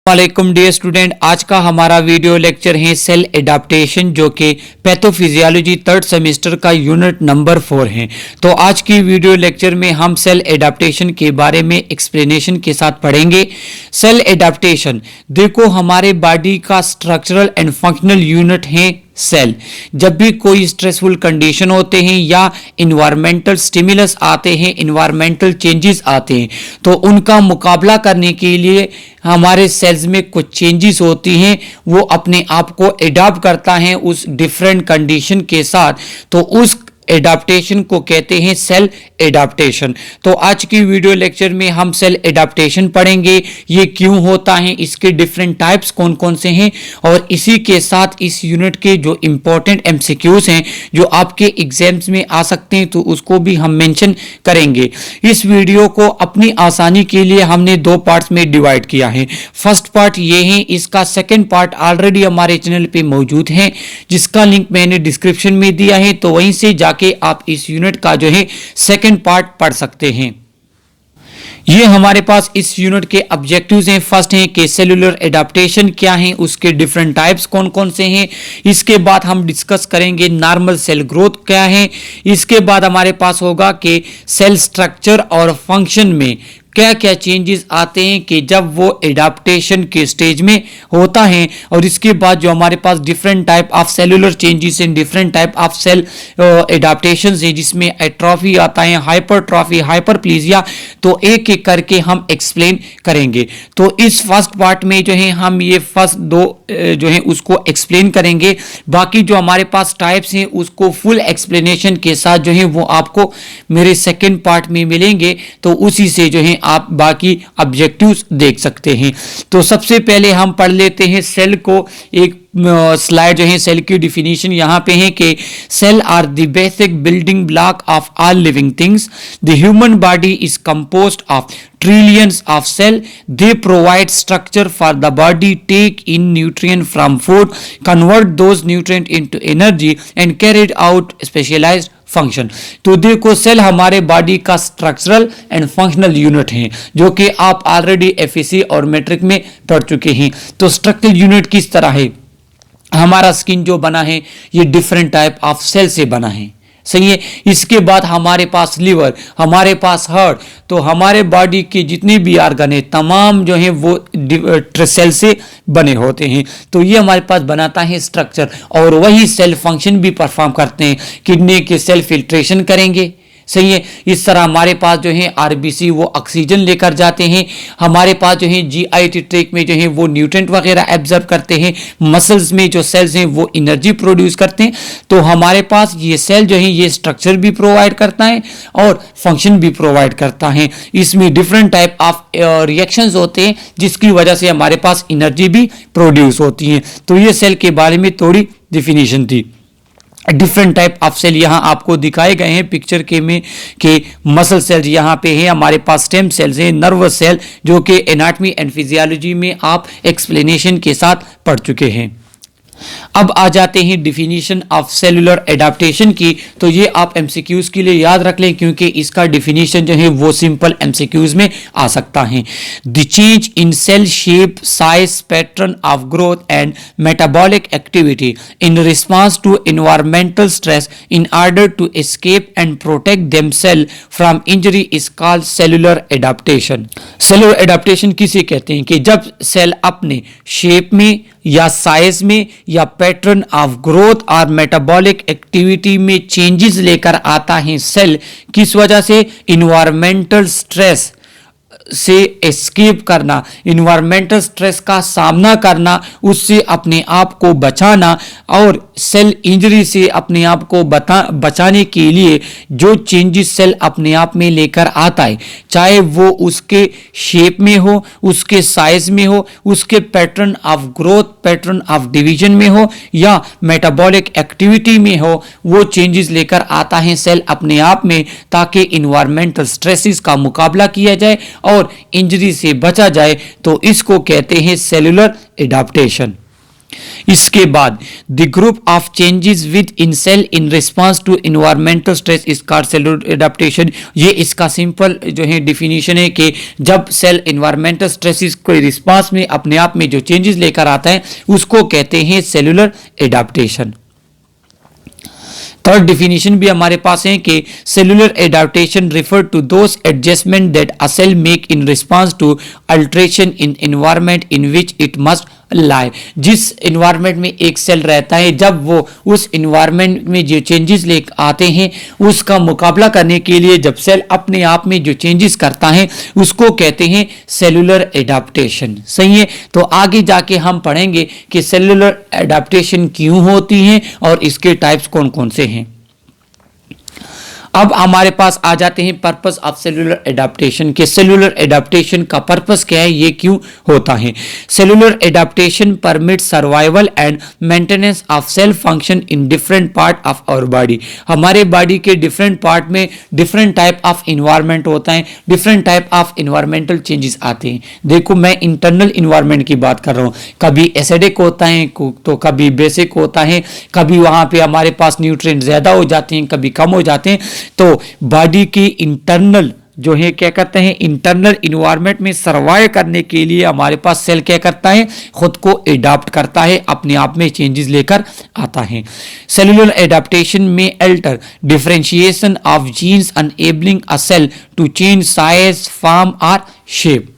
वालेकुम dear student, आज का हमारा वीडियो लेक्चर है सेल एडाप्टेशन, जो कि पैथोफिजियोलॉजी थर्ड सेमेस्टर का यूनिट नंबर 4 है। तो आज की वीडियो लेक्चर में हम सेल एडाप्टेशन के बारे में एक्सप्लेनेशन के साथ पढ़ेंगे। सेल एडाप्टेशन देखो, हमारे बॉडी का स्ट्रक्चरल एंड फंक्शनल यूनिट है सेल। जब भी कोई स्ट्रेसफुल कंडीशन होते हैं या इन्वायरमेंटल स्टिमुलस आते हैं, इन्वायरमेंटल चेंजेस आते हैं, तो उनका मुकाबला करने के लिए हमारे सेल्स में कुछ चेंजेस होती हैं, वो अपने आप को एडाप्ट करता है उस डिफरेंट कंडीशन के साथ। तो उस एडाप्टेशन को कहते हैं सेल एडाप्टेशन। तो आज की वीडियो लेक्चर में हम सेल एडाप्टेशन पढ़ेंगे, ये क्यों होता है, इसके डिफरेंट टाइप्स कौन कौन से हैं, और इसी के साथ इस यूनिट के जो इंपॉर्टेंट एमसीक्यूज हैं जो आपके एग्जाम्स में आ सकते हैं, तो उसको भी हम मेंशन करेंगे। इस वीडियो को अपनी आसानी के लिए हमने दो पार्ट्स में डिवाइड किया है। फर्स्ट पार्ट ये है, इसका सेकेंड पार्ट ऑलरेडी हमारे चैनल पे मौजूद है, जिसका लिंक मैंने डिस्क्रिप्शन में दिया है, तो वहीं से जाके आप इस यूनिट का जो है सेकंड पार्ट पढ़ सकते हैं। ये हमारे पास इस यूनिट के ऑब्जेक्टिव्स हैं। फर्स्ट है कि सेलुलर एडाप्टेशन क्या है, उसके डिफरेंट टाइप्स कौन कौन से हैं। इसके बाद हम डिस्कस करेंगे नॉर्मल सेल ग्रोथ क्या है। इसके बाद हमारे पास होगा कि सेल स्ट्रक्चर और फंक्शन में क्या क्या चेंजेस आते हैं कि जब वो एडाप्टेशन के स्टेज में होता है। और इसके बाद जो हमारे पास different type of cellular changes and different type of cell adaptations है, जिसमें एट्रोफी आता है, हाइपरट्रॉफी, हाइपरप्लेजिया, तो एक एक करके हम एक्सप्लेन करेंगे। तो इस फर्स्ट पार्ट में जो है हम ये फर्स्ट दो जो है उसको एक्सप्लेन करेंगे। बाकी जो हमारे पास टाइप्स हैं उसको फुल एक्सप्लेनेशन के साथ जो है वो आपको मेरे सेकेंड पार्ट में मिलेंगे, तो उसी से जो है आप बाकी ऑब्जेक्टिव्स देख सकते हैं। तो सबसे पहले हम पढ़ लेते हैं सेल को। एक स्लाइड जो है सेल की डिफिनीशन यहाँ पे है कि cell are the basic building block of all living things. The human body is composed of trillions of cell. They provide structure for the body, take in nutrient from food, convert those nutrient into energy and carried out specialized function. तो देखो, cell हमारे body का structural and functional unit है, जो कि आप already FSc और matric में पढ़ चुके हैं। तो स्ट्रक्चरल यूनिट किस तरह है, हमारा स्किन जो बना है ये डिफरेंट टाइप ऑफ सेल से बना है, सही है। इसके बाद हमारे पास लिवर, हमारे पास हार्ट, तो हमारे बॉडी के जितने भी ऑर्गन है तमाम जो हैं वो सेल से बने होते हैं। तो ये हमारे पास बनाता है स्ट्रक्चर, और वही सेल फंक्शन भी परफॉर्म करते हैं। किडनी के सेल फिल्ट्रेशन करेंगे, सही है। इस तरह हमारे पास जो है आरबीसी वो ऑक्सीजन लेकर जाते हैं। हमारे पास जो है जीआईटी ट्रैक्ट में जो है वो न्यूट्रिएंट वगैरह एब्जॉर्ब करते हैं। मसल्स में जो सेल्स हैं वो एनर्जी प्रोड्यूस करते हैं। तो हमारे पास ये सेल जो है ये स्ट्रक्चर भी प्रोवाइड करता है और फंक्शन भी प्रोवाइड करता है। इसमें डिफरेंट टाइप ऑफ रिएक्शंस होते हैं, जिसकी वजह से हमारे पास एनर्जी भी प्रोड्यूस होती है। तो ये सेल के बारे में थोड़ी डिफिनीशन थी। डिफरेंट टाइप ऑफ सेल यहाँ आपको दिखाए गए हैं पिक्चर के में कि मसल सेल्स यहाँ पे है, हमारे पास स्टेम सेल्स हैं, नर्वस सेल, जो कि एनाटॉमी एंड फिजियोलॉजी में आप एक्सप्लेनेशन के साथ पढ़ चुके हैं। अब आ जाते हैं डिफिनीशन ऑफ सेलुलर एडाप्टेशन की। तो ये आप एमसीक्यूज के लिए याद रख लें, क्योंकि इसका डिफिनीशन जो है वो सिंपल एमसीक्यूज में आ सकता है। The change in cell shape, size, pattern of growth and metabolic activity in response to environmental stress in order to escape and protect themself from injury is called cellular adaptation. Cellular adaptation किसे कहते हैं कि जब cell अपने shape में या size में या पैटर्न ऑफ ग्रोथ और मेटाबॉलिक एक्टिविटी में चेंजेस लेकर आता है सेल, किस वजह से, इन्वायरमेंटल स्ट्रेस से एस्केप करना, इन्वायरमेंटल स्ट्रेस का सामना करना, उससे अपने आप को बचाना, और सेल इंजरी से अपने आप को बचाने के लिए जो चेंजेस सेल अपने आप में लेकर आता है, चाहे वो उसके शेप में हो, उसके साइज में हो, उसके pattern of growth, pattern of division में हो, या मेटाबॉलिक एक्टिविटी में हो, वो चेंजेस लेकर आता है सेल अपने आप में, ताकि इन्वायरमेंटल स्ट्रेसेस का मुकाबला किया जाए और इंजरी से बचा जाए। तो इसको कहते हैं सेलुलर एडाप्टेशन। इसके बाद the group of changes within cell in response to environmental stress is called cellular adaptation. ये इसका सिंपल जो है डिफिनीशन है कि जब सेल इन्वायरमेंटल स्ट्रेसेस को रिस्पांस में अपने आप में जो चेंजेस लेकर आता है उसको कहते हैं सेलुलर एडाप्टेशन। थर्ड डिफिनीशन भी हमारे पास है कि cellular adaptation refer to those adjustment that a cell make in response to alteration in environment in which it must lie. जिस एनवायरनमेंट में एक सेल रहता है, जब वो उस एनवायरनमेंट में जो चेंजेस ले आते हैं उसका मुकाबला करने के लिए जब सेल अपने आप में जो चेंजेस करता है उसको कहते हैं सेलुलर एडाप्टेशन। सही है, तो आगे जाके हम पढ़ेंगे कि सेलुलर एडाप्टेशन क्यों होती है और इसके टाइप्स कौन कौन से हैं। अब हमारे पास आ जाते हैं पर्पस ऑफ सेलुलर एडाप्टेशन के सेलुलर एडाप्टेशन का पर्पस क्या है, ये क्यों होता है। Cellular adaptation permit survival and maintenance of cell function in different part of our body. हमारे बॉडी के डिफरेंट पार्ट में डिफरेंट टाइप ऑफ इन्वायरमेंट होता है, different type of environmental changes आते हैं। देखो मैं इंटरनल इन्वायरमेंट की बात कर रहा हूँ, कभी एसिडिक होता है तो कभी बेसिक होता है, कभी वहां पे हमारे पास न्यूट्रिएंट ज्यादा हो जाते हैं, कभी कम हो जाते हैं। तो बॉडी की इंटरनल जो है क्या कहते हैं इंटरनल इन्वायरमेंट में सर्वाइव करने के लिए हमारे पास सेल क्या करता है, खुद को एडाप्ट करता है, अपने आप में चेंजेस लेकर आता है। सेलुलर एडाप्टेशन में alter differentiation of genes enabling a cell to change size form और शेप।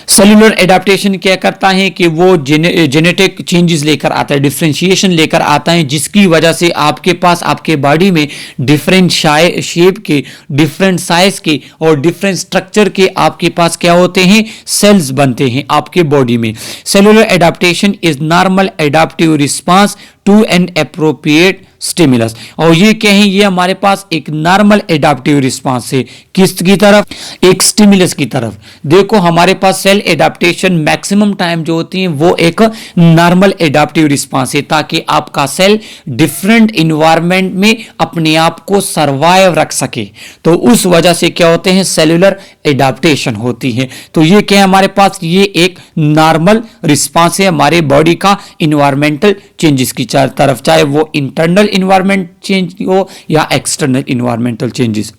सेलुलर एडाप्टेशन क्या करता है कि वो जेनेटिक चेंजेस लेकर आता है, डिफरेंशिएशन लेकर आता है, जिसकी वजह से आपके पास आपके बॉडी में डिफरेंट शेप के, डिफरेंट साइज के और डिफरेंट स्ट्रक्चर के आपके पास क्या होते हैं, सेल्स बनते हैं आपके बॉडी में। Cellular adaptation is normal adaptive response to an appropriate stimulus. और ये क्या है, ये हमारे पास एक नॉर्मल एडाप्टिव रिस्पांस है, किसकी तरफ, एक स्टिमुलस की तरफ। देखो हमारे पास सेल एडाप्टेशन मैक्सिमम टाइम जो होती है वो एक नॉर्मल एडाप्टिव रिस्पांस है, ताकि आपका सेल डिफरेंट इन्वायरमेंट में अपने आप को सर्वाइव रख सके। तो उस वजह से क्या होते हैं, सेलुलर एडाप्टेशन होती है। तो ये क्या है हमारे पास, ये एक नॉर्मल रिस्पांस है हमारे बॉडी का इन्वायरमेंटल चेंजेस की तरफ, चाहे वो इंटरनल इन्वायरमेंट चेंज हो या एक्सटर्नल इन्वायरमेंटल चेंजेस।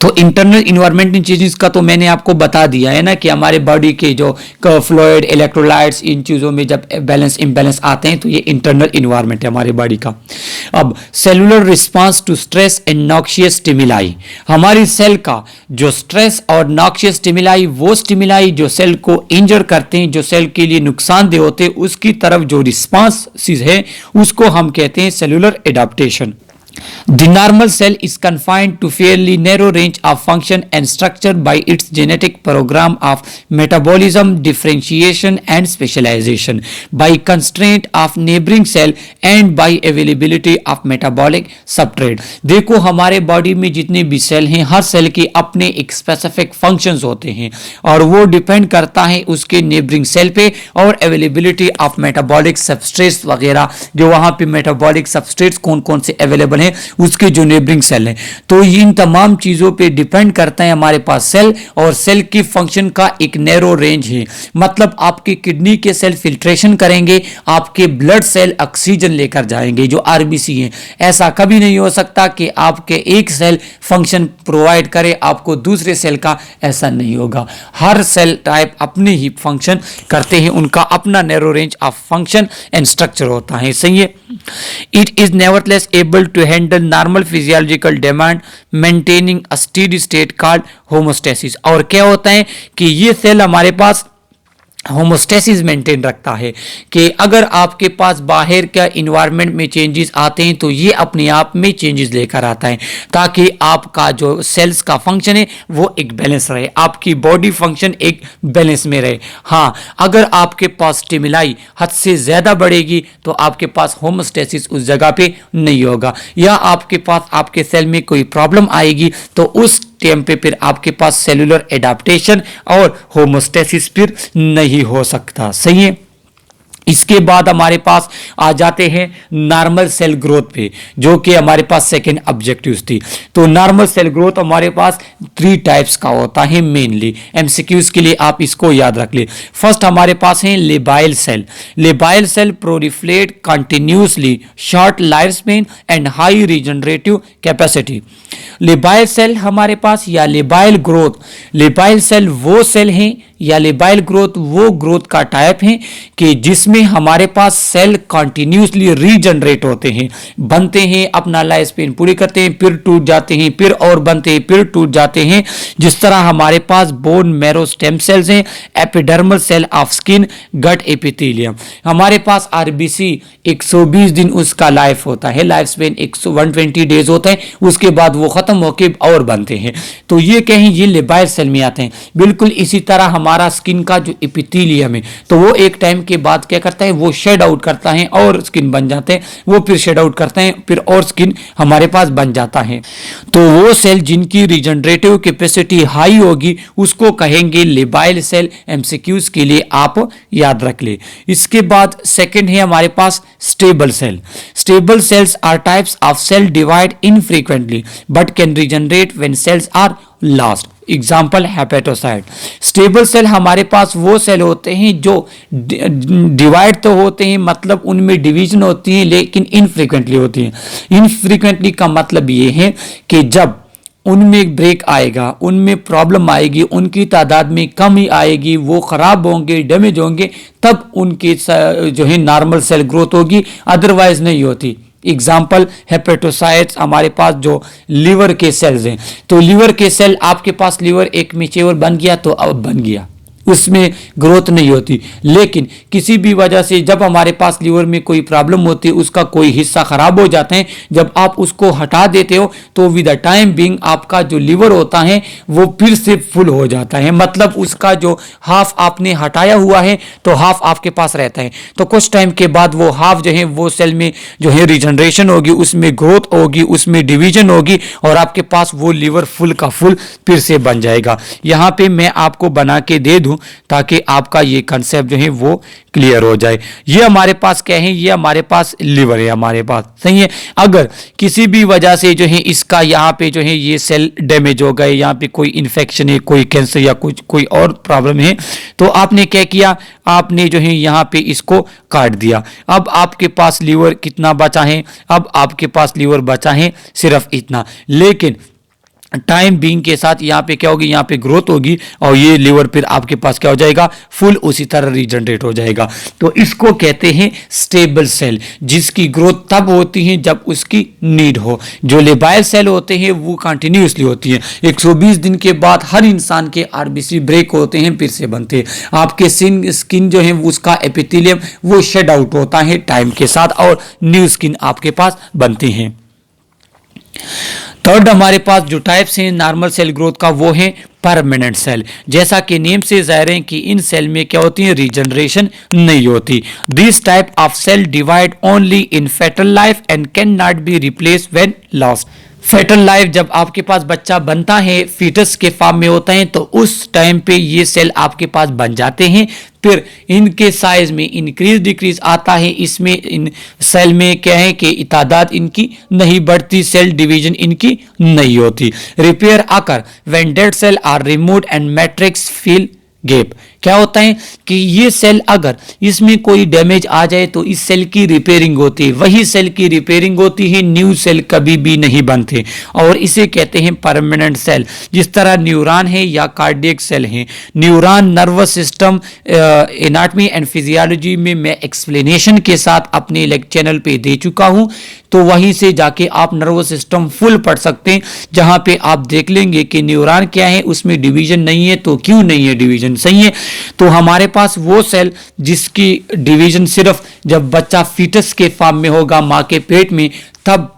तो इंटरनल इन्वायरमेंटल चेंजेस का तो मैंने आपको बता दिया है ना कि हमारे बॉडी के जो फ्लूइड, इलेक्ट्रोलाइट्स, इन चीजों में जब बैलेंस इम्बैलेंस आते हैं तो ये इंटरनल इन्वायरमेंट है हमारे बॉडी का। अब cellular response to stress and noxious stimuli. हमारी सेल का जो स्ट्रेस और नॉक्सियस स्टिमुलाई, वो स्टिमुलाई जो सेल को इंजर करते हैं, जो सेल के लिए नुकसानदेह होते हैं, उसकी तरफ जो रिस्पांस है उसको हम कहते हैं cellular adaptation. The normal cell is confined to fairly narrow range of function and structure by its genetic program of metabolism, differentiation and specialization, by constraint of neighboring cell and by availability of metabolic substrate। देखो हमारे body में जितने भी cell हैं, हर cell के अपने एक specific functions होते हैं और वो डिपेंड करता है उसके नेबरिंग सेल पे और अवेलेबिलिटी ऑफ मेटाबॉलिक सबस्ट्रेट्स वगैरह, जो वहां पे मेटाबॉलिक सबस्ट्रेट्स कौन कौन से अवेलेबल हैं उसके जो नेबरिंग सेल हैं। तो इन तमाम चीजों पे डिपेंड करता है हमारे पास सेल, और सेल की फंक्शन का एक नैरो रेंज है। मतलब आपकी किडनी के सेल फिल्ट्रेशन करेंगे, आपके ब्लड सेल ऑक्सीजन लेकर जाएंगे जो आरबीसी हैं। ऐसा कभी नहीं हो सकता कि आपके एक सेल फंक्शन प्रोवाइड करे आपको दूसरे सेल का, ऐसा नहीं होगा। हर सेल टाइप अपने ही फंक्शन करते हैं, उनका अपना narrow range of function and structure होता है। सही है। It is nevertheless able to handle normal physiological demand maintaining a steady state called homeostasis. और क्या होता है कि ये सेल हमारे पास होमोस्टेसिस मेंटेन रखता है कि अगर आपके पास बाहर का इन्वायरमेंट में चेंजेस आते हैं तो ये अपने आप में चेंजेस लेकर आता है, ताकि आपका जो सेल्स का फंक्शन है वो एक बैलेंस रहे, आपकी बॉडी फंक्शन एक बैलेंस में रहे। हाँ, अगर आपके पास स्टिमुलाई हद से ज़्यादा बढ़ेगी तो आपके पास होमोस्टेसिस उस जगह पे नहीं होगा, या आपके पास आपके सेल में कोई प्रॉब्लम आएगी तो उस टाइम पे फिर आपके पास सेलुलर एडाप्टेशन और होमोस्टेसिस फिर नहीं हो सकता। सही है। इसके बाद हमारे पास आ जाते हैं नॉर्मल सेल ग्रोथ पे, जो कि हमारे पास सेकेंड ऑब्जेक्टिव थी। तो नॉर्मल सेल ग्रोथ हमारे पास 3 टाइप्स का होता है मेनली। एमसीक्यूज के लिए आप इसको याद रख ले। फर्स्ट हमारे पास है labile cell. Labile cell proliferate continuously, short life span and high regenerative capacity. Labile cell हमारे पास या लेबाइल ग्रोथ, लेबाइल सेल वो सेल हैं या लेबाइल ग्रोथ वो ग्रोथ का टाइप है कि जिसमें हमारे पास सेल कंटिन्यूसली रीजनरेट होते हैं, बनते हैं, अपना लाइफ स्पेन पूरी करते हैं, फिर टूट जाते हैं, फिर और बनते हैं, फिर टूट जाते हैं। जिस तरह हमारे पास बोन मैरो स्टेम सेल्स हैं, epidermal cell of skin, gut epithelium. हमारे पास आरबीसी 120 दिन उसका लाइफ होता है, लाइफ स्पेन 120 डेज होता है, उसके बाद वो खत्म होके और बनते हैं। तो ये कहीं ये लेबाइल सेल में आते हैं। बिल्कुल इसी तरह हमारा स्किन का जो एपिथेलियम है, तो वो एक टाइम के बाद क्या करता है, वो शेड आउट करता है और स्किन बन जाते हैं, वो फिर शेड आउट करते हैं, फिर और स्किन हमारे पास बन जाता है। तो वो सेल जिनकी रिजनरेटिव कैपेसिटी हाई होगी उसको कहेंगे लेबाइल सेल। एमसीक्यूज के लिए आप याद रख ले। इसके बाद सेकंड है हमारे पास stable cell. Stable cells are types of cell divide infrequently but can regenerate when cells are lost. Example hepatocyte. Stable cell हमारे पास वो सेल होते हैं जो डिवाइड तो होते हैं, मतलब उनमें डिवीजन होती है, लेकिन इनफ्रीक्वेंटली होती है। इनफ्रीक्वेंटली का मतलब ये है कि जब उनमें ब्रेक आएगा, उनमें प्रॉब्लम आएगी, उनकी तादाद में कमी आएगी, वो खराब होंगे, डैमेज होंगे, तब उनकी जो है नॉर्मल सेल ग्रोथ होगी, अदरवाइज नहीं होती। एग्जाम्पल हेपेटोसाइट्स हमारे पास जो लीवर के सेल्स हैं, तो लीवर के सेल आपके पास लीवर एक मैच्योर बन गया तो अब बन गया, उसमें ग्रोथ नहीं होती। लेकिन किसी भी वजह से जब हमारे पास लीवर में कोई प्रॉब्लम होती है, उसका कोई हिस्सा खराब हो जाता है, जब आप उसको हटा देते हो तो विद द टाइम बिंग आपका जो लीवर होता है वो फिर से फुल हो जाता है, मतलब उसका जो हाफ आपने हटाया हुआ है तो हाफ आपके पास रहता है। तो कुछ टाइम के बाद वो हाफ जो है वो सेल में जो है रिजनरेशन होगी, उसमें ग्रोथ होगी, उसमें डिवीजन होगी और आपके पास वो लीवर फुल का फुल फिर से बन जाएगा। यहाँ पे मैं आपको बना के दे दूं ताकि आपका ये कंसेप्ट जो है वो क्लियर हो जाए। ये हमारे पास क्या है, ये हमारे पास लिवर है हमारे पास, सही है। अगर किसी भी वजह से जो है इसका यहाँ पे जो है ये सेल डैमेज हो गए, यहाँ पे कोई इन्फेक्शन है, कोई कैंसर या कुछ कोई और प्रॉब्लम है, तो आपने क्या किया, आपने जो है यहाँ पे इसको काट दिया। अब आपके पास लीवर कितना बचा है, अब आपके पास लीवर बचा है सिर्फ इतना, लेकिन टाइम बीइंग के साथ यहाँ पे क्या होगी, यहाँ पे ग्रोथ होगी और ये लीवर फिर आपके पास क्या हो जाएगा, फुल उसी तरह रीजनरेट हो जाएगा। तो इसको कहते हैं स्टेबल सेल, जिसकी ग्रोथ तब होती है जब उसकी नीड हो। जो लेबाइल सेल होते हैं वो कंटिन्यूसली होती है, 120 दिन के बाद हर इंसान के आरबीसी ब्रेक होते हैं, फिर से बनते हैं। आपके स्किन जो है उसका एपिथेलियम वो शेड आउट होता है टाइम के साथ और न्यू स्किन आपके पास बनती है। थर्ड हमारे पास जो टाइप्स हैं नॉर्मल सेल ग्रोथ का वो है परमानेंट सेल। जैसा कि नेम से जाहिर है कि इन सेल में क्या होती है, रीजनरेशन नहीं होती। This type of cell divide only in fetal life and can not be replace when lost. Fetal life जब आपके पास बच्चा बनता है, फीटस के फॉर्म में होता है, तो उस टाइम पे ये सेल आपके पास बन जाते हैं, फिर इनके साइज में इंक्रीज डिक्रीज आता है। इसमें इन सेल में क्या है कि तादाद इनकी नहीं बढ़ती, सेल डिवीजन इनकी नहीं होती। रिपेयर आकर when dead cell are removed and matrix fill gap. क्या होता है कि ये सेल अगर इसमें कोई डैमेज आ जाए तो इस सेल की रिपेयरिंग होती है, वही सेल की रिपेयरिंग होती है, न्यू सेल कभी भी नहीं बनते और इसे कहते हैं परमानेंट सेल। जिस तरह न्यूरॉन है या कार्डियक सेल है। Neuron nervous system anatomy and physiology में मैं एक्सप्लेनेशन के साथ अपने चैनल पे दे चुका हूं, तो वहीं से जाके आप नर्वस सिस्टम फुल पढ़ सकते हैं, जहां पे आप देख लेंगे कि न्यूरॉन क्या है, उसमें डिवीजन नहीं है, तो क्यों नहीं है डिवीजन, सही है। तो हमारे पास वो सेल जिसकी डिवीजन सिर्फ जब बच्चा फीटस के फॉर्म में होगा मां के पेट में, तब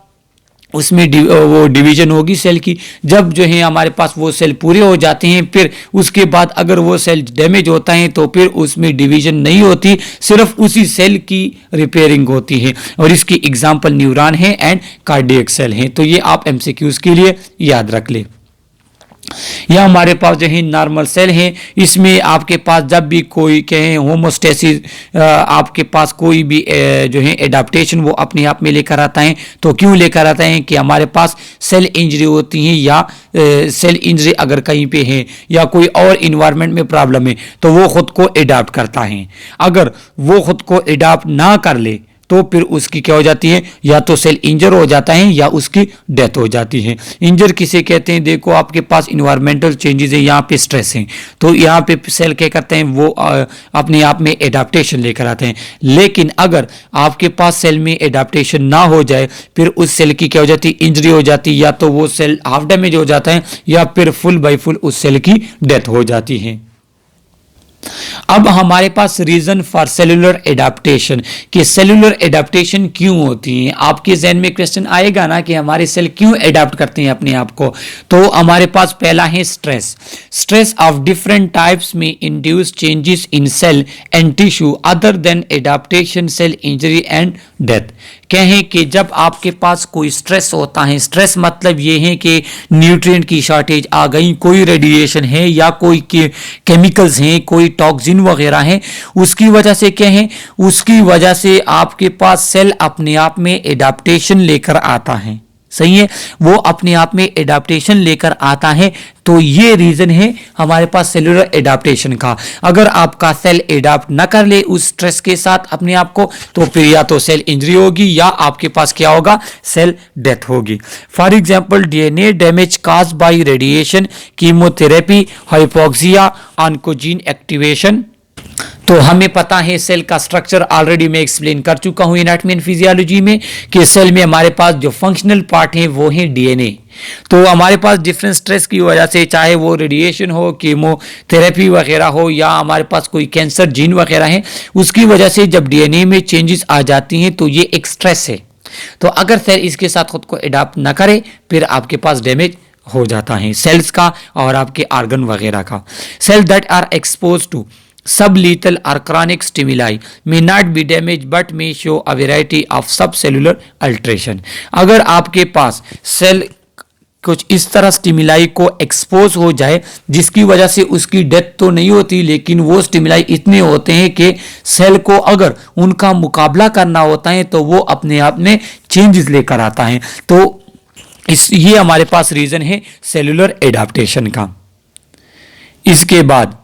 उसमें वो डिवीजन होगी सेल की। जब जो है हमारे पास वो सेल पूरे हो जाते हैं, फिर उसके बाद अगर वो सेल डैमेज होता है तो फिर उसमें डिवीजन नहीं होती, सिर्फ उसी सेल की रिपेयरिंग होती है और इसकी एग्जांपल न्यूरॉन है एंड कार्डियक सेल है। तो ये आप एमसीक्यूज के लिए याद रख ले। या हमारे पास जो है नॉर्मल सेल है, इसमें आपके पास जब भी कोई कहें होमोस्टेसिस आपके पास कोई भी जो है एडाप्टेशन वो अपने आप में लेकर आता है। तो क्यों लेकर आता है कि हमारे पास सेल इंजरी होती है या सेल इंजरी अगर कहीं पे है या कोई और इन्वायरमेंट में प्रॉब्लम है तो वो खुद को एडाप्ट करता है। अगर वो खुद को एडाप्ट ना कर ले तो फिर उसकी क्या हो जाती है, या तो सेल इंजर हो जाता है या उसकी डेथ हो जाती है। इंजर किसे कहते हैं, देखो आपके पास इन्वायरमेंटल चेंजेस है, यहाँ पे स्ट्रेस है, तो यहाँ पे सेल क्या करते हैं, वो अपने आप में एडाप्टेशन लेकर आते हैं। लेकिन अगर आपके पास सेल में एडाप्टेशन ना हो जाए फिर उस सेल की क्या हो जाती है, इंजरी हो जाती है, या तो वो सेल हाफ डैमेज हो जाता है या फिर फुल बाई फुल उस सेल की डेथ हो जाती है। अब हमारे पास रीजन फॉर सेलुलर एडाप्टेशन, कि सेलुलर एडाप्टेशन क्यों होती है। आपके जहन में क्वेश्चन आएगा ना कि हमारे सेल क्यों एडाप्ट करते हैं अपने आप को। तो हमारे पास पहला है stress. Stress of different types में induce changes in cell and tissue other than adaptation, cell injury and death. कहें कि जब आपके पास कोई स्ट्रेस होता है, स्ट्रेस मतलब ये है कि न्यूट्रिएंट की शॉर्टेज आ गई, कोई रेडिएशन है या कोई केमिकल्स हैं, कोई टॉक्सिन वगैरह है, उसकी वजह से क्या है, उसकी वजह से आपके पास सेल अपने आप में एडाप्टेशन लेकर आता है। सही है, वो अपने आप में एडाप्टेशन लेकर आता है। तो ये रीजन है हमारे पास सेलुलर एडाप्टेशन का। अगर आपका सेल एडाप्ट ना कर ले उस स्ट्रेस के साथ अपने आप को, तो फिर या तो सेल इंजरी होगी या आपके पास क्या होगा, सेल डेथ होगी। For example DNA damage cause by radiation, chemotherapy, hypoxia, oncogene activation. तो हमें पता है सेल का स्ट्रक्चर ऑलरेडी मैं एक्सप्लेन कर चुका हूं एनाटॉमी एंड फिजियोलॉजी में, कि सेल में हमारे पास जो फंक्शनल पार्ट है वो है डीएनए। तो हमारे पास डिफरेंट स्ट्रेस की वजह से, चाहे वो रेडिएशन हो, कीमोथेरेपी वगैरह हो, या हमारे पास कोई कैंसर जीन वगैरह है, उसकी वजह से जब डीएनए में चेंजेस आ जाती हैं तो ये एक स्ट्रेस है। तो अगर सेल इसके साथ खुद को एडाप्ट ना करे फिर आपके पास डैमेज हो जाता है सेल्स का और आपके आर्गन वगैरह का। Cell that are expose to sublethal or chronic stimuli may not be damaged but may show a variety of subcellular alteration। अगर आपके पास सेल कुछ इस तरह स्टिमुलाई को एक्सपोज हो जाए जिसकी वजह से उसकी डेथ तो नहीं होती, लेकिन वो स्टिमुलाई इतने होते हैं कि सेल को अगर उनका मुकाबला करना होता है तो वो अपने आप में चेंजेस लेकर आता है। तो ये हमारे पास रीजन है सेलुलर एडाप्टेशन का। इसके बाद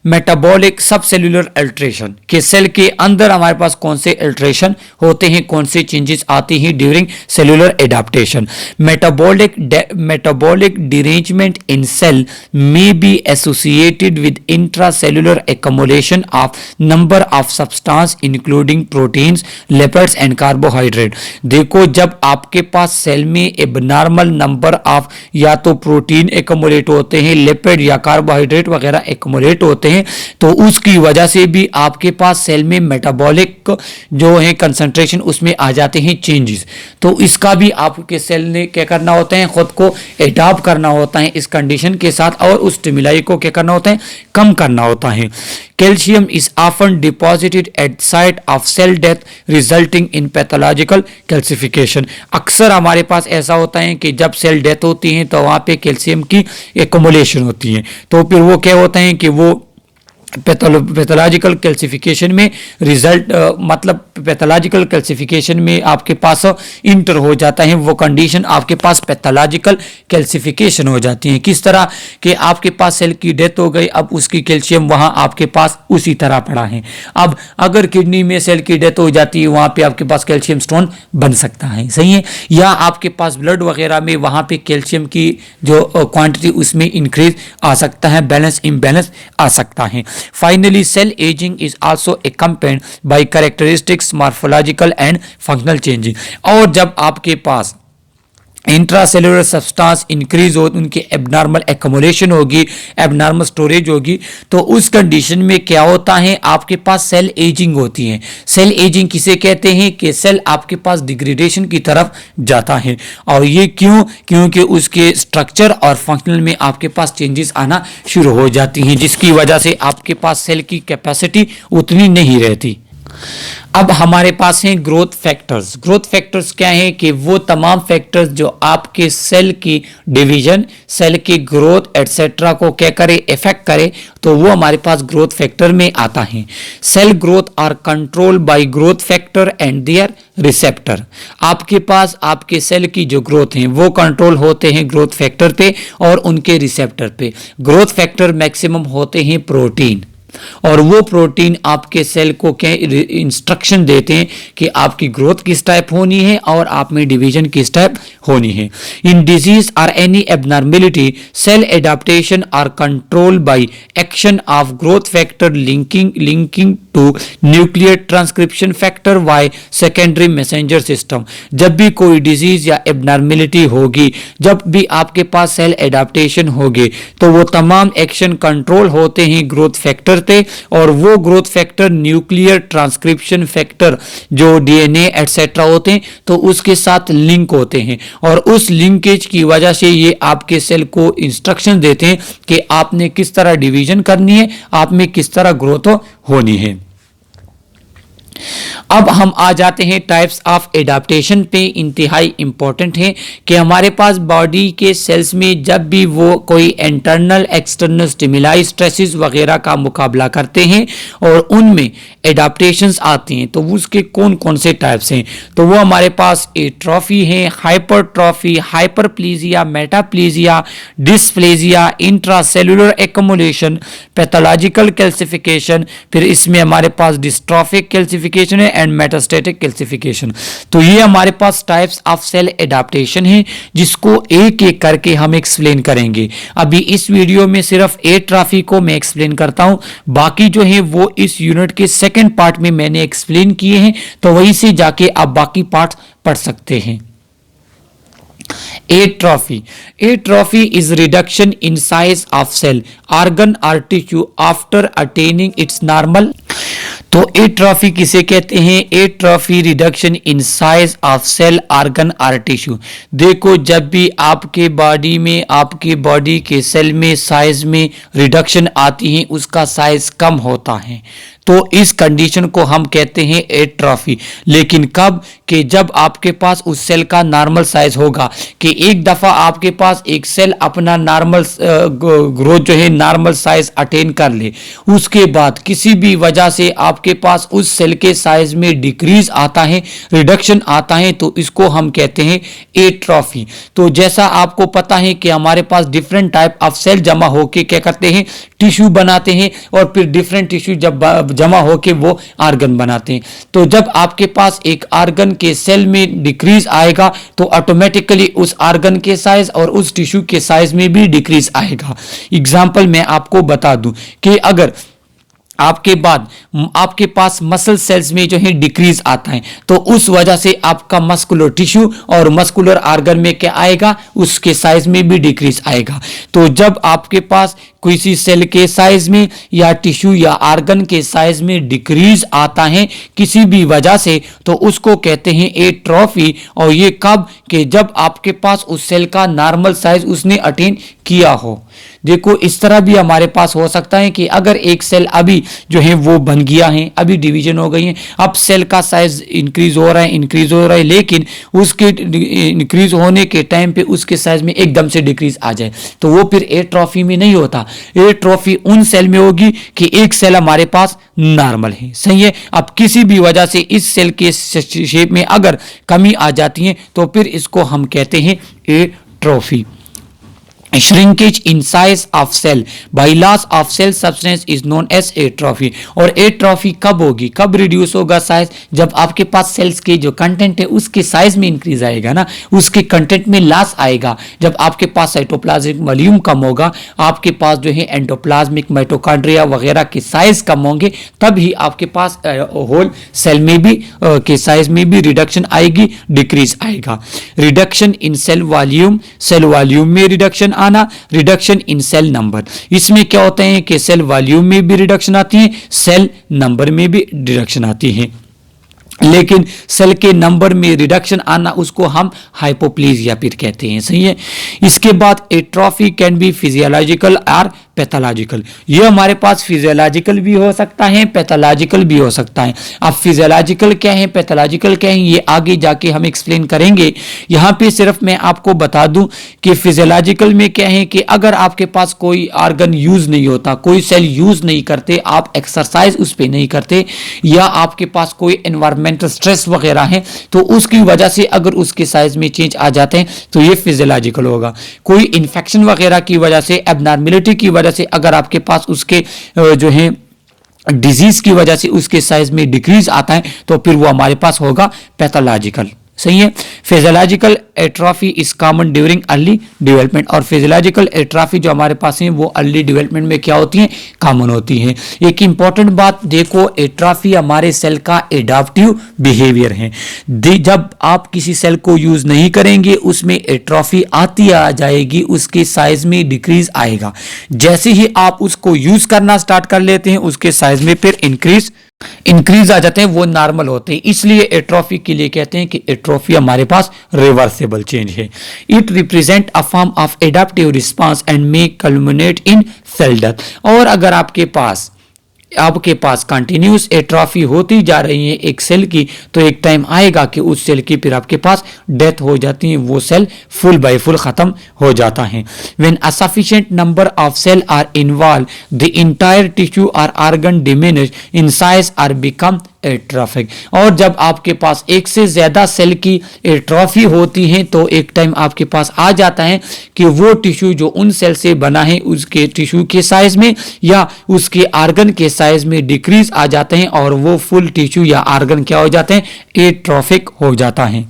मेटाबॉलिक सबसेल्यूलर अल्ट्रेशन, के सेल के अंदर हमारे पास कौन से अल्ट्रेशन होते हैं, कौन से चेंजेस आती हैं during cellular adaptation. Metabolic derangement in cell may be associated with intracellular accumulation of number of substance including proteins, lipids and carbohydrate. देखो जब आपके पास सेल में एबनॉर्मल नंबर ऑफ या तो प्रोटीन एक्युमुलेट होते हैं, लिपिड या कार्बोहाइड्रेट वगैरह एक्युमुलेट होते हैं, तो उसकी वजह से भी आपके पास सेल में मेटाबॉलिक जो है कंसंट्रेशन उसमें आ जाते हैं चेंजेस। तो इसका भी आपके सेल ने क्या करना होता है, खुद को एडाप्ट करना होता है इस कंडीशन के साथ और उस स्टिमुलाई को क्या करना होता है, कम करना होता है। Calcium is often deposited at site of cell death resulting in pathological calcification. अक्सर हमारे पास ऐसा होता है कि जब सेल डेथ होती है तो वहां पे कैल्शियम की एक्युमुलेशन होती है, तो फिर वो क्या होता है कि वो पैथोलॉजिकल कैल्सिफिकेशन में रिजल्ट मतलब पैथोलॉजिकल कैल्सिफिकेशन में आपके पास इंटर हो जाता है, वो कंडीशन आपके पास पैथोलॉजिकल कैल्सिफिकेशन हो जाती है। किस तरह कि आपके पास सेल की डेथ हो गई, अब उसकी कैल्शियम वहां आपके पास उसी तरह पड़ा है। अब अगर किडनी में सेल की डेथ हो जाती है वहां पे आपके पास कैल्शियम स्टोन बन सकता है, सही है, या आपके पास ब्लड वगैरह में वहां पे कैल्शियम की जो क्वांटिटी उसमें इंक्रीज आ सकता है, बैलेंस इम्बैलेंस आ सकता है। Finally, cell aging is also accompanied by characteristics, morphological and functional changing। और जब आपके पास इंट्रासेलुलर सब्सटेंस इंक्रीज हो, उनकी एबनॉर्मल एक्युमुलेशन होगी, एबनॉर्मल स्टोरेज होगी, तो उस कंडीशन में क्या होता है, आपके पास सेल एजिंग होती है। सेल एजिंग किसे कहते हैं कि सेल आपके पास डिग्रेडेशन की तरफ जाता है। और ये क्यों, क्योंकि उसके स्ट्रक्चर और फंक्शनल में आपके पास चेंजेस आना शुरू हो जाती हैं, जिसकी वजह से आपके पास सेल की कैपेसिटी उतनी नहीं रहती। अब हमारे पास हैं ग्रोथ फैक्टर्स। ग्रोथ फैक्टर्स क्या है कि वो तमाम फैक्टर्स जो आपके सेल की डिवीजन, सेल की ग्रोथ एटसेट्रा को क्या करे, इफेक्ट करे, तो वो हमारे पास ग्रोथ फैक्टर में आता है। Cell growth are control by growth factor and their receptor. आपके पास आपके सेल की जो ग्रोथ है वो कंट्रोल होते हैं ग्रोथ फैक्टर पे और उनके रिसेप्टर पे। ग्रोथ फैक्टर मैक्सिमम होते हैं प्रोटीन, और वो प्रोटीन आपके सेल को क्या इंस्ट्रक्शन देते हैं कि आपकी ग्रोथ किस टाइप होनी है और आप में डिवीजन किस टाइप होनी है। In disease are any abnormality cell adaptation are control by action of growth factor linking to nuclear transcription factor via secondary messenger system. जब भी कोई डिजीज या एबनॉर्मेलिटी होगी, जब भी आपके पास सेल एडाप्टेशन होगी, तो वो तमाम एक्शन कंट्रोल होते हैं ग्रोथ फैक्टर पे, और वो growth factor nuclear transcription factor जो डीएनए एटसेट्रा होते हैं तो उसके साथ लिंक होते हैं, और उस लिंकेज की वजह से ये आपके सेल को इंस्ट्रक्शन देते हैं कि आपने किस तरह डिवीजन करनी है, आप में किस तरह ग्रोथ होनी है। अब हम आ जाते हैं टाइप्स ऑफ एडाप्टेशन पे। इंतहाई इंपॉर्टेंट है कि हमारे पास बॉडी के सेल्स में जब भी वो कोई इंटरनल एक्सटर्नल स्टिमुलाई स्ट्रेसेस वगैरह का मुकाबला करते हैं और उनमें एडाप्टेशंस आती हैं, तो उसके कौन कौन से टाइप्स हैं, तो वो हमारे पास एट्रोफी है, hypertrophy, hyperplasia, metaplasia, dysplasia, intracellular accumulation, pathological calcification, फिर इसमें हमारे पास डिस्ट्रॉफिक कैल्सिफिकेशन है एंड मेटास्टेटिक कैल्सिफिकेशन। तो ये हमारे पास टाइप्स ऑफ सेल एडाप्टेशन है जिसको एक एक करके हम एक्सप्लेन करेंगे। अभी इस वीडियो में सिर्फ एट्रोफी को मैं एक्सप्लेन करता हूं, बाकी जो है वो इस यूनिट के सेकंड पार्ट में मैंने एक्सप्लेन किए हैं, तो वहीं से जाके आप बाकी पार्ट पढ़ सकते हैं। Atrophy. Atrophy is reduction in size of cell, organ or tissue after attaining its normal. तो एट्रोफी किसे कहते हैं? Atrophy reduction in size of cell, organ और टिश्यू। देखो, जब भी आपके बॉडी में, आपके बॉडी के सेल में साइज में रिडक्शन आती है, उसका साइज कम होता है, तो इस कंडीशन को हम कहते हैं एट्रोफी। लेकिन कब? कि जब आपके पास उस सेल का नॉर्मल साइज होगा, कि एक दफा आपके पास एक सेल अपना नॉर्मल ग्रोथ जो है नॉर्मल साइज अटेन कर ले, उसके बाद किसी भी वजह से आपके पास उस सेल के साइज में डिक्रीज आता है, रिडक्शन आता है, तो इसको हम कहते हैं एट्रोफी। तो जैसा आपको पता है कि हमारे पास डिफरेंट टाइप ऑफ सेल जमा होके क्या करते हैं, टिश्यू बनाते हैं, और फिर डिफरेंट टिश्यू जब जमा होके वो आर्गन बनाते हैं। तो जब आपके पास एक आर्गन के सेल में डिक्रीज आएगा, तो ऑटोमेटिकली उस आर्गन के साइज और उस टिश्यू के साइज में भी डिक्रीज आएगा। एग्जाम्पल मैं आपको बता दूं कि अगर आपके पास मसल सेल्स में जो है डिक्रीज आता है, तो उस वजह से आपका मस्कुलर टिश्यू और मस्कुलर आर्गन में क्या आएगा, उसके साइज में भी डिक्रीज आएगा। तो जब आपके पास किसी सेल के साइज में या टिश्यू या आर्गन के साइज में डिक्रीज आता है किसी भी वजह से, तो उसको कहते हैं एट्रोफी। और ये कब? कि जब आपके पास उस सेल का नॉर्मल साइज उसने अटेन किया हो। देखो, इस तरह भी हमारे पास हो सकता है कि अगर एक सेल अभी जो है वो बन गया है, अभी डिवीजन हो गई है, अब सेल का साइज इंक्रीज हो रहा है, लेकिन उसके इंक्रीज होने के टाइम पे उसके साइज में एकदम से डिक्रीज आ जाए, तो वो फिर एट्रोफी में नहीं होता। एट्रोफी उन सेल में होगी कि एक सेल हमारे पास नॉर्मल है, सही है। अब किसी भी वजह से इस सेल के शेप में अगर कमी आ जाती है, तो फिर इसको हम कहते हैं atrophy. Shrinkage in size of cell by loss of cell substance is known as atrophy। और एट्रोफी कब होगी, कब रिड्यूस होगा साइज? जब आपके पास सेल्स के जो कंटेंट है उसके साइज में इंक्रीज आएगा ना, उसके कंटेंट में लॉस आएगा। जब आपके पास साइटोप्लाज्मिक वॉल्यूम कम होगा, आपके पास जो है एंडोप्लाज्मिक माइटोकॉन्ड्रिया वगैरह के साइज कम होंगे, तब ही आपके पास होल सेल में भी के साइज में भी रिडक्शन आएगी, डिक्रीज आएगा। Reduction in cell volume, cell volume में रिडक्शन आना, रिडक्शन इन सेल नंबर। इसमें क्या होता है कि सेल वॉल्यूम में भी रिडक्शन आती है, सेल नंबर में भी रिडक्शन आती है। लेकिन सेल के नंबर में रिडक्शन आना उसको हम हाइपोप्लीजिया फिर कहते हैं, सही है। इसके बाद एट्रोफी कैन बी फिजियोलॉजिकल और पैथोलॉजिकल। ये हमारे पास फिजियोलॉजिकल भी हो सकता है, पैथोलॉजिकल भी हो सकता है। अब फिजियोलॉजिकल क्या है, पैथोलॉजिकल क्या है, ये आगे जाके हम एक्सप्लेन करेंगे। यहाँ पे सिर्फ मैं आपको बता दूं कि फिजियोलॉजिकल में क्या है कि अगर आपके पास कोई ऑर्गन यूज नहीं होता, कोई सेल यूज नहीं करते, आप एक्सरसाइज उस पर नहीं करते, या आपके पास कोई एनवायरमेंटल स्ट्रेस वगैरह है, तो उसकी वजह से अगर उसके साइज में चेंज आ जाते हैं तो ये फिजियोलॉजिकल होगा। कोई इन्फेक्शन वगैरह की वजह से, एबनॉर्मेलिटी की वजह से अगर आपके पास उसके जो है डिजीज की वजह से उसके साइज में डिक्रीज आता है तो फिर वो हमारे पास होगा पैथोलॉजिकल। सही है। Physiological atrophy is common during early development, और फिजियोलॉजिकल एट्रोफी जो हमारे पास है वो अर्ली डेवलपमेंट में क्या होती है, कॉमन होती है। एक इंपॉर्टेंट बात देखो, एट्रोफी हमारे सेल का एडाप्टिव बिहेवियर है। जब आप किसी सेल को यूज नहीं करेंगे उसमें एट्रोफी आती आ जाएगी, उसके साइज में डिक्रीज आएगा। जैसे ही आप उसको यूज करना स्टार्ट कर लेते हैं उसके साइज में फिर इंक्रीज आ जाते हैं, वो नॉर्मल होते हैं। इसलिए एट्रोफी के लिए कहते हैं कि एट्रोफी हमारे पास रिवर्सिबल चेंज है। It represent a form of adaptive response and may culminate in cell death. और अगर आपके पास कंटिन्यूस एट्रोफी होती जा रही है एक सेल की, तो एक टाइम आएगा कि उस सेल की फिर आपके पास डेथ हो जाती है, वो सेल फुल बाय फुल खत्म हो जाता है। When a sufficient number of cell are involve the entire tissue और organ diminish in size are become atrophic. और जब आपके पास एक से ज्यादा सेल की एट्रोफी होती है तो एक टाइम आपके पास आ जाता है कि वो टिश्यू जो उन सेल से बना है उसके टिश्यू के साइज में या उसके ऑर्गन के साइज में डिक्रीज आ जाते हैं और वो फुल टिश्यू या ऑर्गन क्या हो जाते हैं, एट्रोफिक हो जाता है।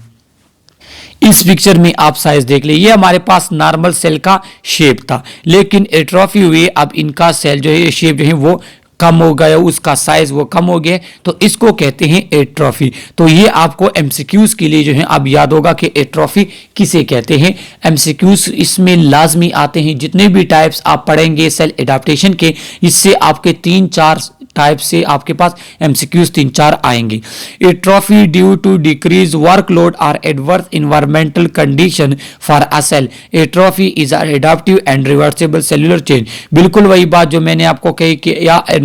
इस पिक्चर में आप साइज देख लीजिए, हमारे पास नॉर्मल सेल का शेप था, लेकिन एट्रोफी हुई, अब इनका सेल जो है शेप जो है वो कम हो गया, उसका साइज वो कम हो गया, तो इसको कहते हैं एट्रोफी। तो ये आपको एमसीक्यूज के लिए जो है अब याद होगा कि एट्रोफी किसे कहते हैं। एमसीक्यूज इसमें लाजमी आते हैं, जितने भी टाइप्स आप पढ़ेंगे सेल एडाप्टेशन के, इससे आपके 3-4 टाइप से आपके पास एमसीक्यूज 3-4 आएंगे। Atrophy due to decrease workload और adverse environmental condition for a cell. Atrophy is a adaptive and reversible cellular change. बिल्कुल वही बात जो मैंने आपको कही कि या एडवर्स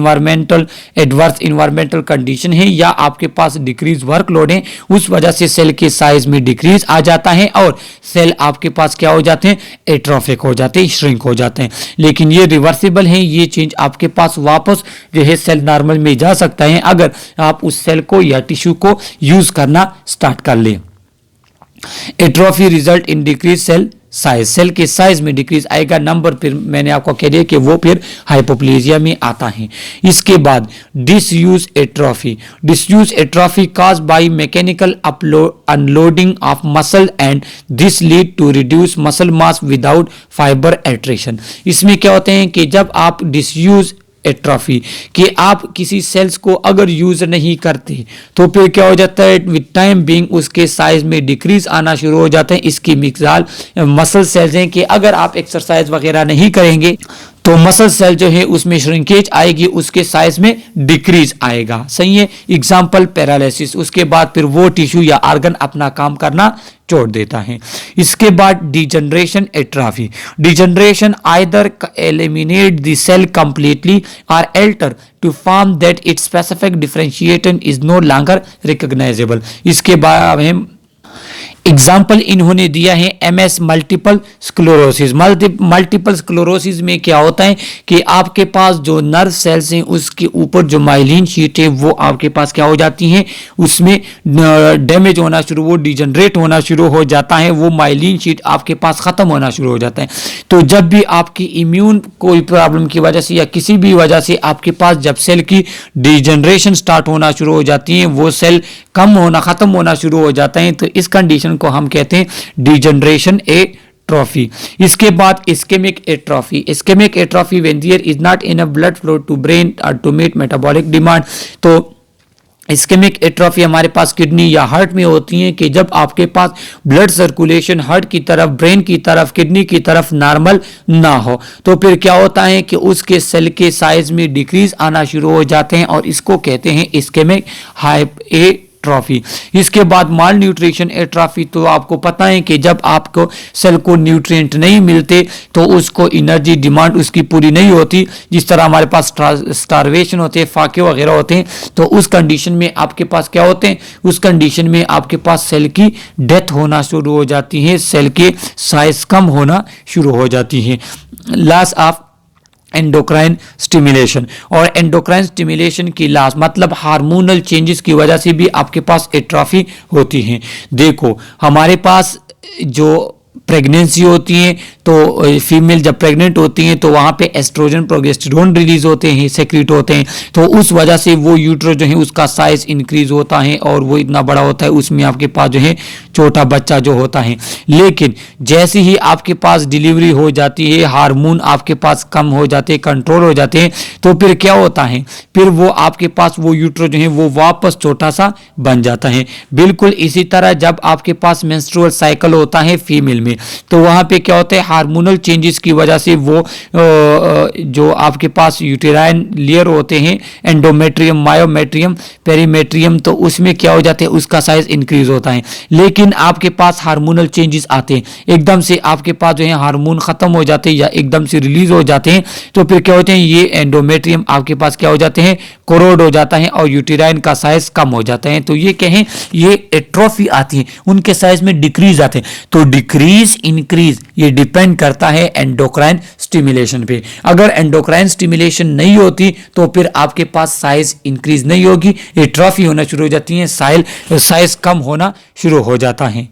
इन्वायरमेंटल कंडीशन है या आपके पास डिक्रीज वर्कलोड है, उस वजह से सेल के साइज में डिक्रीज आ जाता है और सेल आपके पास क्या हो जाते हैं, एट्रोफिक हो जाते हैं, श्रिंक हो जाते हैं। लेकिन ये रिवर्सिबल है, ये चेंज आपके पास वापस जो है सेल नॉर्मल में जा सकता है अगर आप उस सेल को या टिश्यू को यूज करना स्टार्ट कर ले। Atrophy result in decrease cell size, cell के साइज में डिक्रीज आएगा। नंबर फिर मैंने आपको कह दिया कि वो फिर हाइपोप्लेजिया में आता है। इसके बाद disuse atrophy cause by mechanical unloading of muscle and this lead to reduce muscle mass without fiber attrition. इसमें क्या होते हैं कि जब आप डिसयूज एट्रोफी कि आप किसी सेल्स को अगर यूज नहीं करते तो फिर क्या हो जाता है, विद टाइम बीइंग उसके साइज में डिक्रीज आना शुरू हो जाते हैं। इसकी मिसाल मसल सेल्स हैं कि अगर आप एक्सरसाइज वगैरह नहीं करेंगे तो मसल सेल जो है उसमें श्रिंकेज आएगी, उसके साइज में डिक्रीज आएगा। सही है। एग्जाम्पल पैरालिसिस, उसके बाद फिर वो टिश्यू या ऑर्गन अपना काम करना छोड़ देता है। इसके बाद degeneration atrophy, degeneration either eliminate the cell completely और alter to form that its specific differentiation is no longer recognizable. इसके बाद हम एग्जाम्पल इन्होंने दिया है MS multiple sclerosis. Multiple sclerosis में क्या होता है कि आपके पास जो नर्व सेल्स हैं उसके ऊपर जो माइलिन शीट है वो आपके पास क्या हो जाती हैं, उसमें डैमेज होना शुरू, वो डिजनरेट होना शुरू हो जाता है, वो माइलिन शीट आपके पास खत्म होना शुरू हो जाता है। तो जब भी आपकी इम्यून कोई प्रॉब्लम की वजह से या किसी भी वजह से आपके पास जब सेल की डिजनरेशन स्टार्ट होना शुरू हो जाती है, वो सेल कम होना खत्म होना शुरू हो जाता है, तो इस कंडीशन को हम कहते हैं डिजनरेशन एट्रोफी। इसके बाद ischemic atrophy when there is not enough blood flow to brain और टू मीट मेटाबॉलिक डिमांड। तो इस्केमिक एट्रोफी हमारे पास किडनी या हार्ट में होती है कि जब आपके पास ब्लड सर्कुलेशन हार्ट की तरफ, ब्रेन की तरफ, किडनी की तरफ नॉर्मल ना हो, तो फिर क्या होता है कि उसके सेल के साइज में डिक्रीज आना शुरू हो जाते हैं और इसको कहते हैं इस्केमिक एट्रॉफी। इसके बाद माल न्यूट्रिशन एट्रॉफी, तो आपको पता है कि जब आपको सेल को न्यूट्रिएंट नहीं मिलते तो उसको एनर्जी डिमांड उसकी पूरी नहीं होती, जिस तरह हमारे पास स्टारवेशन होते हैं, फाके वगैरह होते हैं, तो उस कंडीशन में आपके पास क्या होते हैं, उस कंडीशन में आपके पास सेल की डेथ होना शुरू हो जाती है, सेल के साइज कम होना शुरू हो जाती है। लॉस ऑफ एंडोक्राइन स्टिमुलेशन, और एंडोक्राइन स्टिमुलेशन की लॉस मतलब हार्मोनल चेंजेस की वजह से भी आपके पास एट्रॉफी होती है। देखो हमारे पास जो प्रेगनेंसी होती है तो फीमेल जब प्रेग्नेंट होती हैं तो वहाँ पे एस्ट्रोजन प्रोजेस्टेरोन रिलीज होते हैं, सेक्रेट होते हैं, तो उस वजह से वो यूट्रो जो है उसका साइज इंक्रीज होता है और वो इतना बड़ा होता है, उसमें आपके पास जो है छोटा बच्चा जो होता है। लेकिन जैसे ही आपके पास डिलीवरी हो जाती है, हार्मोन आपके पास कम हो जाते हैं, कंट्रोल हो जाते हैं, तो फिर क्या होता है, फिर वो आपके पास वो यूट्रो जो है वो वापस छोटा सा बन जाता है। बिल्कुल इसी तरह जब आपके पास मेंस्ट्रुअल साइकिल होता है फीमेल में, तो वहाँ पे क्या होता है, हार्मोनल चेंजेस की वजह से वो जो आपके पास यूटेराइन लेयर होते हैं, एंडोमेट्रियम, मायोमेट्रियम, पेरीमेट्रियम, तो उसमें क्या हो जाते हैं, उसका साइज इंक्रीज होता है। लेकिन आपके पास हार्मोनल चेंजेस आते हैं, एकदम से आपके पास जो है हार्मोन खत्म हो जाते हैं या एकदम से रिलीज हो जाते हैं, तो फिर क्या होते हैं, ये एंडोमेट्रियम आपके पास क्या हो जाते हैं, कोरोड हो जाता है और यूटेराइन का साइज कम हो जाता है। तो ये कहें ये एट्रोफी आती है, उनके साइज में डिक्रीज आते हैं। तो डिक्रीज इंक्रीज ये डिपेंड करता है एंडोक्राइन स्टिमुलेशन पे। अगर एंडोक्राइन स्टिमुलेशन नहीं होती तो फिर आपके पास साइज इंक्रीज नहीं होगी, एट्रोफी होना शुरू हो जाती है, साइज कम होना शुरू हो जाता है।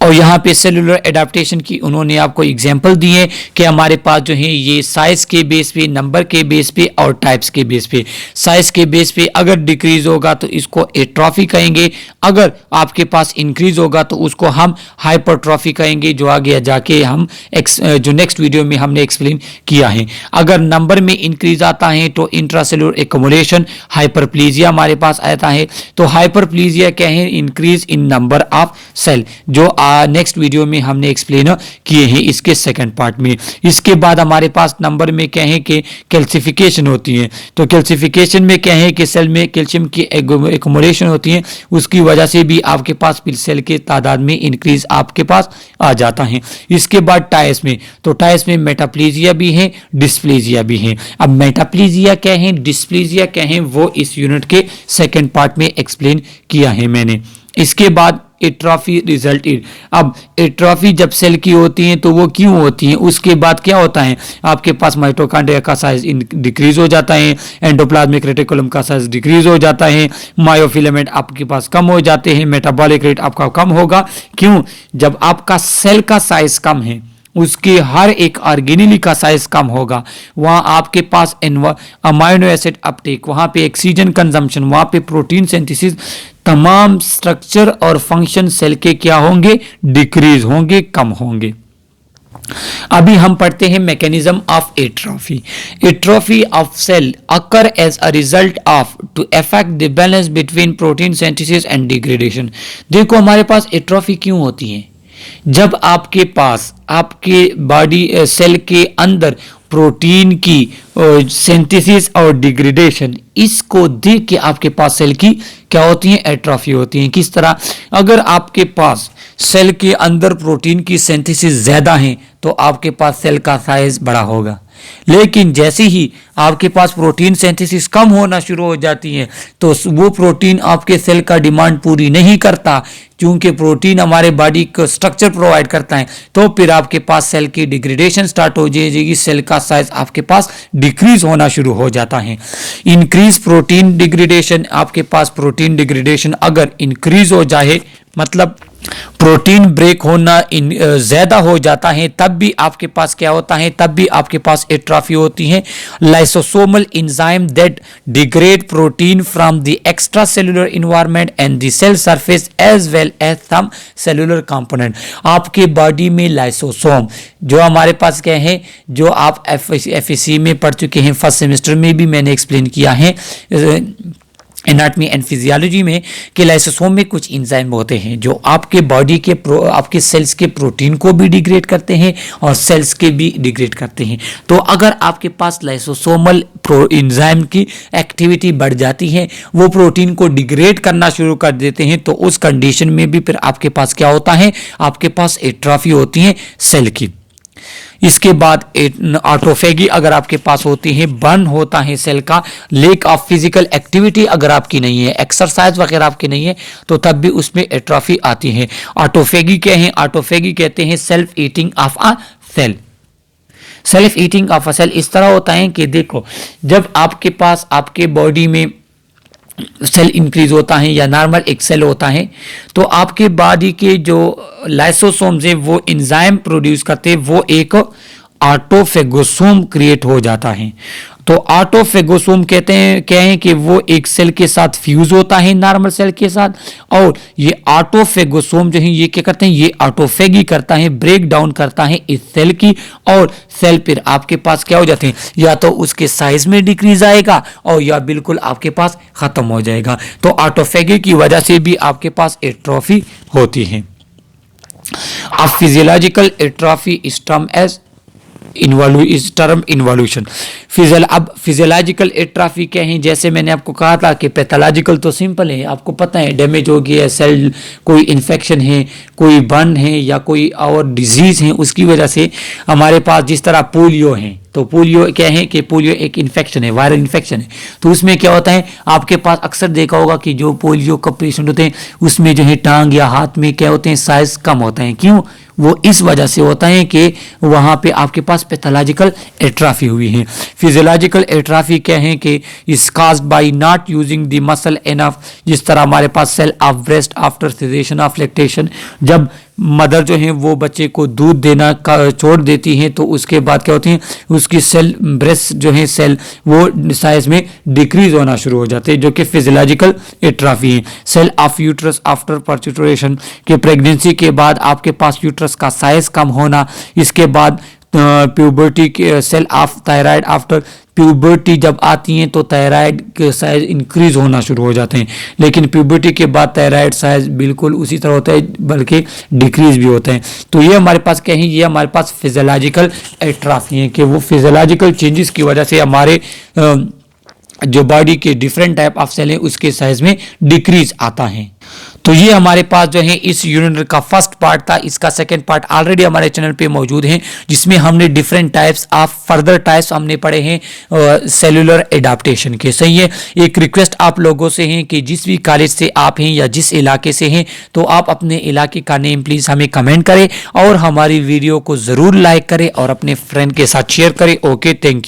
और यहाँ पे सेलुलर एडाप्टेशन की उन्होंने आपको एग्जांपल दी है कि हमारे पास जो है ये साइज के बेस पे, नंबर के बेस पे और टाइप्स के बेस पे। साइज के बेस पे अगर डिक्रीज होगा तो इसको एट्रोफी कहेंगे, अगर आपके पास इंक्रीज होगा तो उसको हम हाइपरट्रॉफी कहेंगे, जो आगे जाके हम जो नेक्स्ट वीडियो में हमने एक्सप्लेन किया है। अगर नंबर में इंक्रीज आता है तो इंट्रासेलुलर एक्युमुलेशन, हाइपरप्लेजिया हमारे पास आता है। तो हाइपरप्लेजिया क्या है, increase in number of cell, जो नेक्स्ट वीडियो में हमने एक्सप्लेन किए हैं इसके सेकंड पार्ट में। इसके बाद हमारे पास नंबर में क्या है कि कैल्सिफिकेशन होती है। तो कैल्सिफिकेशन में क्या है कि सेल में कैल्शियम की एक्युमुलेशन होती है, उसकी वजह से भी आपके पास फिर सेल के तादाद में इंक्रीज आपके पास आ जाता है। इसके बाद टाइस में, तो टाइस में मेटाप्लेजिया भी है, डिस्प्लेजिया भी है। अब मेटाप्लेजिया क्या है, डिस्प्लेजिया क्या है, वो इस यूनिट के सेकंड पार्ट में एक्सप्लेन किया है मैंने। इसके बाद एट्रॉफी रिजल्ट इन, अब एट्रॉफी जब सेल की होती है तो वो क्यों होती है, उसके बाद क्या होता है, आपके पास माइटोकॉन्ड्रिया का साइज डिक्रीज हो जाता है, एंडोप्लाज्मिक रेटिकुलम का साइज डिक्रीज हो जाता है, मायोफिलामेंट आपके पास कम हो जाते हैं, मेटाबॉलिक रेट आपका कम होगा। क्यों, जब आपका सेल का साइज कम है, उसके हर एक ऑर्गेनेली का साइज कम होगा, वहाँ आपके पास अमाइनो एसिड अपटेक, वहाँ पे ऑक्सीजन कंजम्पशन, वहाँ पे प्रोटीन सिंथेसिस, तमाम स्ट्रक्चर और फंक्शन सेल के क्या होंगे, डिक्रीज होंगे, कम होंगे। अभी हम पढ़ते हैं mechanism of atrophy. Atrophy of cell occur as a result of to affect the balance between protein synthesis and degradation. देखो हमारे पास एट्रोफी क्यों होती है, जब आपके पास आपके बॉडी सेल के अंदर प्रोटीन की सिंथेसिस और डिग्रेडेशन, इसको देख के आपके पास सेल की क्या होती है, एट्रोफी होती है। किस तरह, अगर आपके पास सेल के अंदर प्रोटीन की सिंथेसिस ज्यादा है तो आपके पास सेल का साइज बड़ा होगा, लेकिन जैसे ही आपके पास प्रोटीन सिंथेसिस कम होना शुरू हो जाती है तो वो प्रोटीन आपके सेल का डिमांड पूरी नहीं करता, क्योंकि प्रोटीन हमारे बॉडी को स्ट्रक्चर प्रोवाइड करता है, तो फिर आपके पास सेल की डिग्रेडेशन स्टार्ट हो जाएगी, सेल का साइज आपके पास डिक्रीज होना शुरू हो जाता है। इंक्रीज प्रोटीन डिग्रेडेशन, आपके पास प्रोटीन डिग्रेडेशन अगर इंक्रीज हो जाए, मतलब प्रोटीन ब्रेक होना ज्यादा हो जाता है, तब भी आपके पास क्या होता है, तब भी आपके पास एट्रोफी होती है। Lysosomal enzyme that degrade protein from the extracellular environment and the cell surface as well as some cellular component. आपके बॉडी में लाइसोसोम, जो हमारे पास क्या है, जो आप एफएससी में पढ़ चुके हैं, फर्स्ट सेमेस्टर में भी मैंने एक्सप्लेन किया है, एनाटमी एंड फिजियोलॉजी में कि लाइसोसोम में कुछ एंजाइम होते हैं जो आपके बॉडी के आपके सेल्स के प्रोटीन को भी डिग्रेड करते हैं और सेल्स के भी डिग्रेड करते हैं। तो अगर आपके पास लाइसोसोमल एंजाइम की एक्टिविटी बढ़ जाती है, वो प्रोटीन को डिग्रेड करना शुरू कर देते हैं, तो उस कंडीशन में भी फिर आपके पास क्या होता है, आपके पास एट्रोफी होती है सेल की। इसके बाद ऑटोफेगी अगर आपके पास होती है, बर्न होता है सेल का, लेक ऑफ फिजिकल एक्टिविटी अगर आपकी नहीं है, एक्सरसाइज वगैरह आपकी नहीं है, तो तब भी उसमें एट्रोफी आती है। ऑटोफेगी क्या है, ऑटोफेगी कहते हैं self eating of a cell. Self eating of a cell इस तरह होता है कि देखो, जब आपके पास आपके बॉडी में सेल इंक्रीज होता है या नॉर्मल एक सेल होता है, तो आपके बॉडी के जो लाइसोसोम्स है वो एंजाइम प्रोड्यूस करते हैं, वो एक ऑटोफेगोसोम क्रिएट हो जाता है। तो ऑटोफेगोसोम कहते हैं क्या है कि वो एक सेल के साथ फ्यूज होता है नॉर्मल सेल के साथ, और ये ऑटोफेगोसोम जो है ये क्या करते हैं, ये ऑटोफेगी करता है, ब्रेक डाउन करता है इस सेल की, और सेल फिर आपके पास क्या हो जाते हैं, या तो उसके साइज में डिक्रीज आएगा और या बिल्कुल आपके पास खत्म हो जाएगा। तो ऑटोफेगी की वजह से भी आपके पास एट्रोफी होती है। अब physiological atrophy is term as involution. अब फिजियोलॉजिकल एट्रोफी क्या है, जैसे मैंने आपको कहा था कि पैथोलॉजिकल तो सिंपल है, आपको पता है डैमेज हो गया है सेल, कोई इन्फेक्शन है, कोई बर्न है या कोई और डिजीज है, उसकी वजह से हमारे पास जिस तरह पोलियो है, तो पोलियो क्या है कि पोलियो एक इन्फेक्शन है, वायरल इन्फेक्शन है। तो उसमें क्या होता है, आपके पास अक्सर देखा होगा कि जो पोलियो का पेशेंट होते हैं उसमें जो है टांग या हाथ में क्या होते हैं, साइज कम होता है। क्यों? वो इस वजह से होता है कि वहाँ पे आपके पास पैथोलॉजिकल एट्रोफी हुई है। फिजियोलॉजिकल एट्रोफी क्या है कि is caused by not using the muscle enough. जिस तरह हमारे पास cell of breast after cessation of lactation, जब मदर जो है वो बच्चे को दूध देना छोड़ देती हैं, तो उसके बाद क्या होती है, उसकी सेल ब्रेस्ट जो है सेल वो साइज में डिक्रीज होना शुरू हो जाते हैं, जो कि फिजियोलॉजिकल एट्रोफी है। सेल ऑफ यूट्रस आफ्टर पर्च्यूरेशन, के प्रेगनेंसी के बाद आपके पास यूट्रस का साइज कम होना। इसके बाद प्यूबर्टी के cell of thyroid after puberty जब आती हैं तो थायराइड के साइज इंक्रीज होना शुरू हो जाते हैं, लेकिन प्यूबर्टी के बाद थायराइड साइज बिल्कुल उसी तरह होता है बल्कि डिक्रीज भी होते हैं। तो ये हमारे पास क्या है, ये हमारे पास फिजियोलॉजिकल एट्रोफी है कि वो फिजियोलॉजिकल चेंजेस की वजह से हमारे जो बॉडी के डिफरेंट टाइप ऑफ सेल हैं उसके साइज में डिक्रीज आता है। तो ये हमारे पास जो है इस यूनिट का फर्स्ट पार्ट था। इसका सेकंड पार्ट ऑलरेडी हमारे चैनल पे मौजूद है, जिसमें हमने different types of further types हमने पढ़े हैं सेलुलर एडाप्टेशन के। सही है, एक रिक्वेस्ट आप लोगों से है कि जिस भी कॉलेज से आप हैं या जिस इलाके से हैं, तो आप अपने इलाके का नेम प्लीज़ हमें कमेंट करें और हमारी वीडियो को ज़रूर लाइक करें और अपने फ्रेंड के साथ शेयर करें। Okay, thank you.